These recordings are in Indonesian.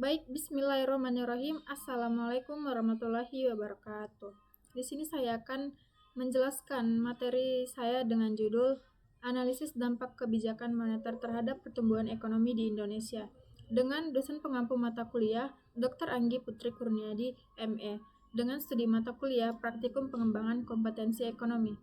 Baik, bismillahirrahmanirrahim. Assalamualaikum warahmatullahi wabarakatuh. Di sini saya akan menjelaskan materi saya dengan judul Analisis Dampak Kebijakan Moneter Terhadap Pertumbuhan Ekonomi di Indonesia dengan dosen pengampu mata kuliah Dr. Anggi Putri Kurniadi, ME, dengan studi mata kuliah Praktikum Pengembangan Kompetensi Ekonomi.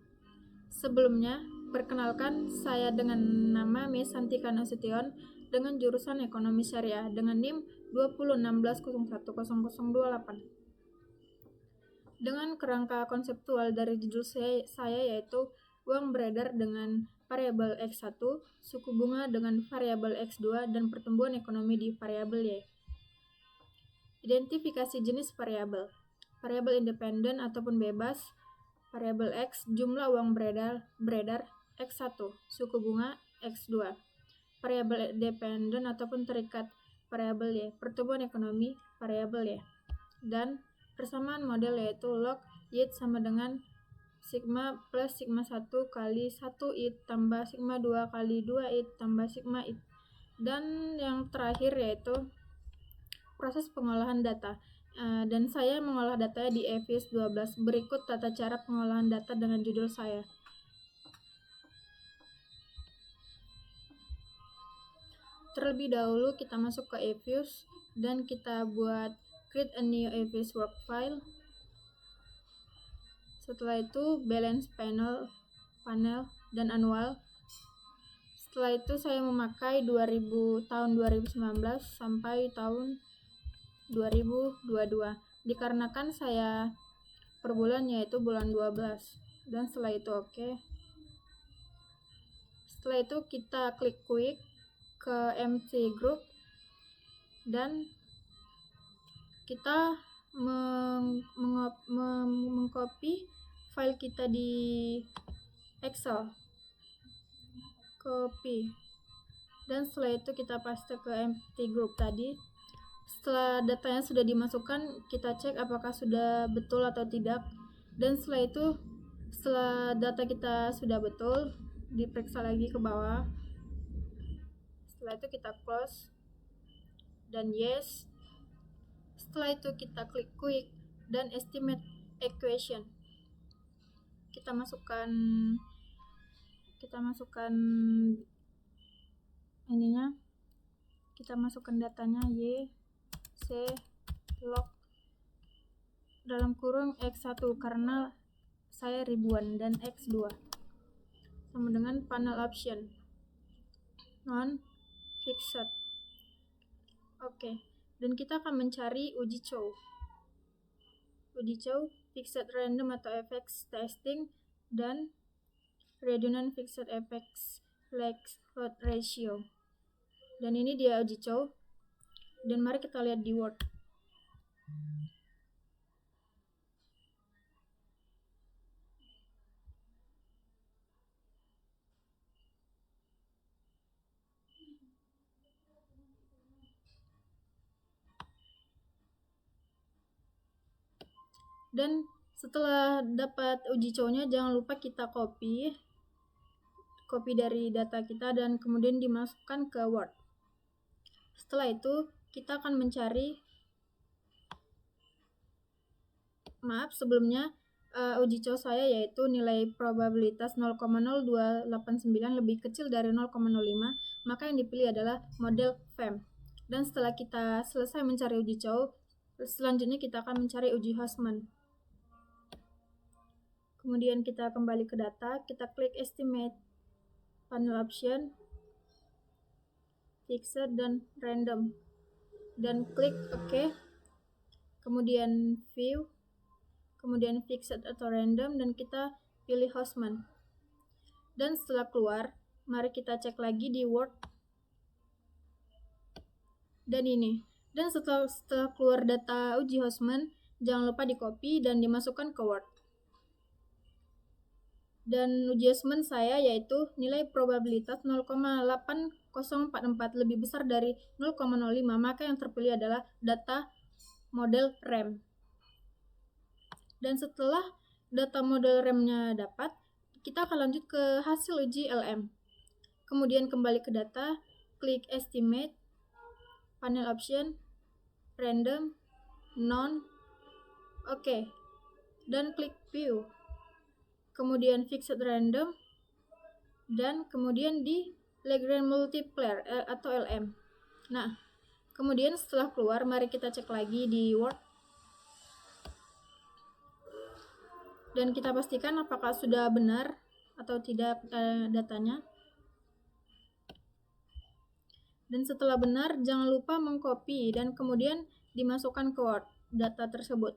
Sebelumnya, perkenalkan saya dengan nama Mesantika Nasution dengan jurusan Ekonomi Syariah dengan NIM 2016010028. Dengan kerangka konseptual dari judul saya yaitu uang beredar dengan variabel X1, suku bunga dengan variabel X2, dan pertumbuhan ekonomi di variabel Y. Identifikasi jenis variabel. Variabel independen ataupun bebas, variabel X, jumlah uang beredar X1, suku bunga X2. Variabel dependen ataupun terikat, variabel Y, pertumbuhan ekonomi, variabel Y. Dan persamaan model yaitu log Y sama dengan sigma plus sigma 1 kali 1 I tambah sigma 2 kali 2 I tambah sigma I. Dan yang terakhir yaitu proses pengolahan data. Dan saya mengolah datanya di EVIS 12. Berikut tata cara pengolahan data dengan judul saya. Terlebih dahulu kita masuk ke EVIS dan kita buat create a new EVIS work file. Setelah itu balance panel dan annual. Setelah itu saya memakai tahun 2019 sampai tahun 2022 dikarenakan saya per bulan yaitu bulan 12. Dan setelah itu oke. Setelah itu kita klik quick ke empty group dan kita mengcopy file kita di Excel, copy, dan setelah itu kita paste ke empty group tadi. Setelah datanya sudah dimasukkan, kita cek apakah sudah betul atau tidak, dan setelah data kita sudah betul, diperiksa lagi ke bawah. Setelah itu kita close dan yes. Setelah itu kita klik quick dan estimate equation. Kita masukkan datanya Y, C, log dalam kurung X1 karena saya ribuan dan X2 sama dengan panel option non fixed. Oke. Dan kita akan mencari uji chow, fixed random atau FX testing, dan redundant fixed FX likelihood ratio. Dan ini dia uji chow. Dan mari kita lihat di Word. Dan setelah dapat uji chow-nya, jangan lupa kita copy dari data kita dan kemudian dimasukkan ke Word. Setelah itu kita akan mencari sebelumnya uji chow saya yaitu nilai probabilitas 0,0289 lebih kecil dari 0,05, maka yang dipilih adalah model FEM. Dan setelah kita selesai mencari uji chow, selanjutnya kita akan mencari uji Hostman. Kemudian kita kembali ke data, kita klik estimate, panel option, fixed dan random, dan klik OK. Kemudian view, kemudian fixed atau random, dan kita pilih Hostman. Dan setelah keluar, mari kita cek lagi di Word. Dan ini. Dan setelah keluar data uji Hostman, jangan lupa di copy dan dimasukkan ke Word. Dan uji Hostman saya yaitu nilai probabilitas 0,8044 lebih besar dari 0,05, maka yang terpilih adalah data model RAM. Dan setelah data model RAM-nya dapat, kita akan lanjut ke hasil uji LM. Kemudian kembali ke data, klik estimate, panel option, random, none, oke, dan klik view. Kemudian fixed random, dan kemudian di Lagrange multiplier atau LM. Nah, kemudian setelah keluar, mari kita cek lagi di Word. Dan kita pastikan apakah sudah benar atau tidak datanya. Dan setelah benar, jangan lupa mengcopy dan kemudian dimasukkan ke Word data tersebut.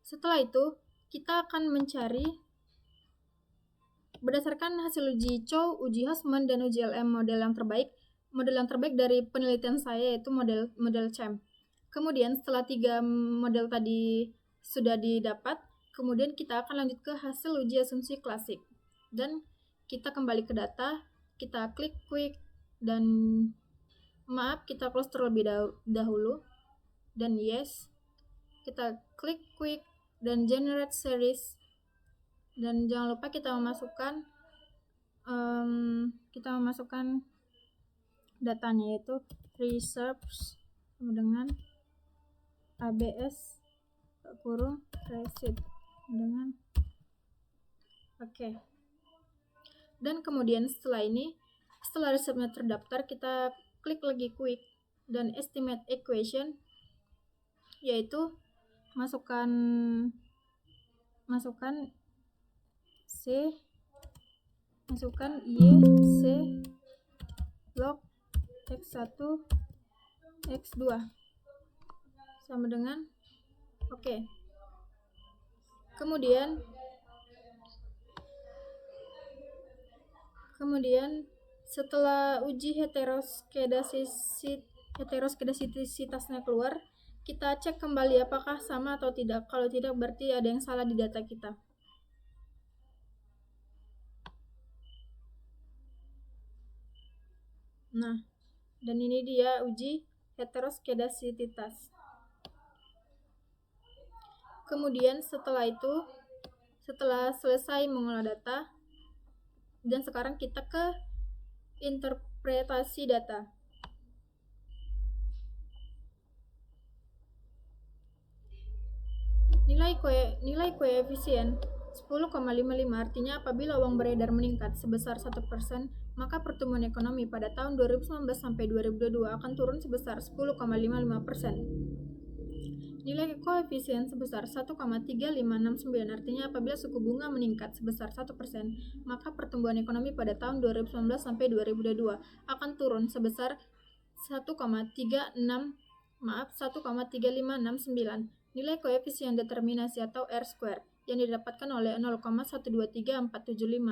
Setelah itu, kita akan mencari berdasarkan hasil uji Chow, uji Hausman, dan uji LM model yang terbaik. Model yang terbaik dari penelitian saya yaitu model CHAMP. Kemudian setelah 3 model tadi sudah didapat, kemudian kita akan lanjut ke hasil uji asumsi klasik. Dan kita kembali ke data, kita klik quick, dan maaf, kita close terlebih dahulu, dan yes, kita klik quick, dan generate series, dan jangan lupa kita memasukkan datanya, yaitu reserves sama dengan ABS kurung receipt dengan oke. Dan kemudian setelah resepnya terdaftar, kita klik lagi quick dan estimate equation, yaitu masukkan Y, C, log X1, X2 sama dengan oke. Kemudian setelah uji heteroskedasisitasnya keluar, kita cek kembali apakah sama atau tidak. Kalau tidak, berarti ada yang salah di data kita. Nah, dan ini dia uji heteroskedasisitas. Kemudian setelah selesai mengolah data, dan sekarang kita ke interpretasi data. Nilai koefisien 10,55 artinya apabila uang beredar meningkat sebesar 1%, maka pertumbuhan ekonomi pada tahun 2019 sampai 2022 akan turun sebesar 10,55%. Nilai koefisien sebesar 1,3569 artinya apabila suku bunga meningkat sebesar 1%, maka pertumbuhan ekonomi pada tahun 2019 sampai 2022 akan turun sebesar 1,3569. Nilai koefisien determinasi atau R-square yang didapatkan oleh 0,123475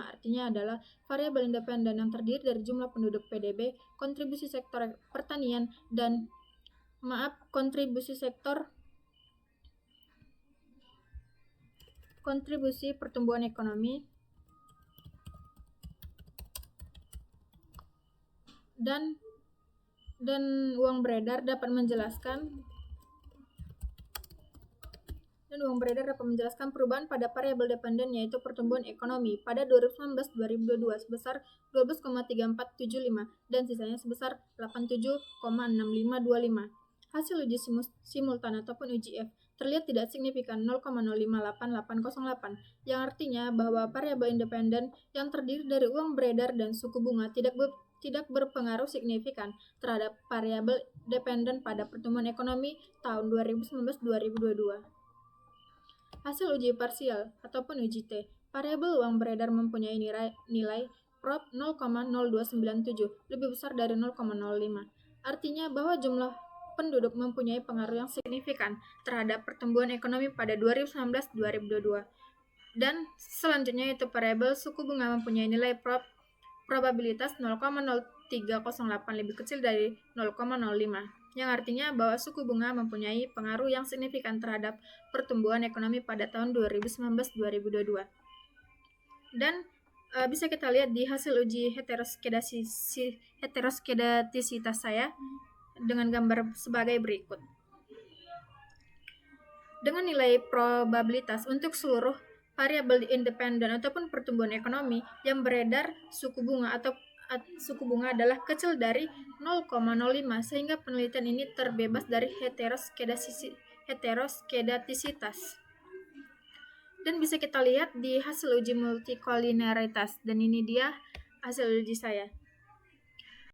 artinya adalah variabel independen yang terdiri dari jumlah penduduk PDB, kontribusi sektor pertanian, dan kontribusi pertumbuhan ekonomi, dan uang beredar dapat menjelaskan perubahan pada variabel dependen yaitu pertumbuhan ekonomi pada 2019-2022 sebesar 12,3475 dan sisanya sebesar 87,6525. Hasil uji simultan ataupun uji F terlihat tidak signifikan 0,058808 yang artinya bahwa variabel independen yang terdiri dari uang beredar dan suku bunga tidak berpengaruh signifikan terhadap variabel dependen pada pertumbuhan ekonomi tahun 2019-2022. Hasil uji parsial ataupun uji T, variabel uang beredar mempunyai nilai prop 0,0297 lebih besar dari 0,05. Artinya bahwa jumlah penduduk mempunyai pengaruh yang signifikan terhadap pertumbuhan ekonomi pada 2019-2022. Dan selanjutnya yaitu variabel suku bunga mempunyai nilai probabilitas 0,0308 lebih kecil dari 0,05, yang artinya bahwa suku bunga mempunyai pengaruh yang signifikan terhadap pertumbuhan ekonomi pada tahun 2019-2022. Dan bisa kita lihat di hasil uji heteroskedastisitas saya dengan gambar sebagai berikut. Dengan nilai probabilitas untuk seluruh variabel independen ataupun pertumbuhan ekonomi yang beredar suku bunga suku bunga adalah kecil dari 0,05 sehingga penelitian ini terbebas dari heteroskedastisitas. Dan bisa kita lihat di hasil uji multikoliniaritas, dan ini dia hasil uji saya.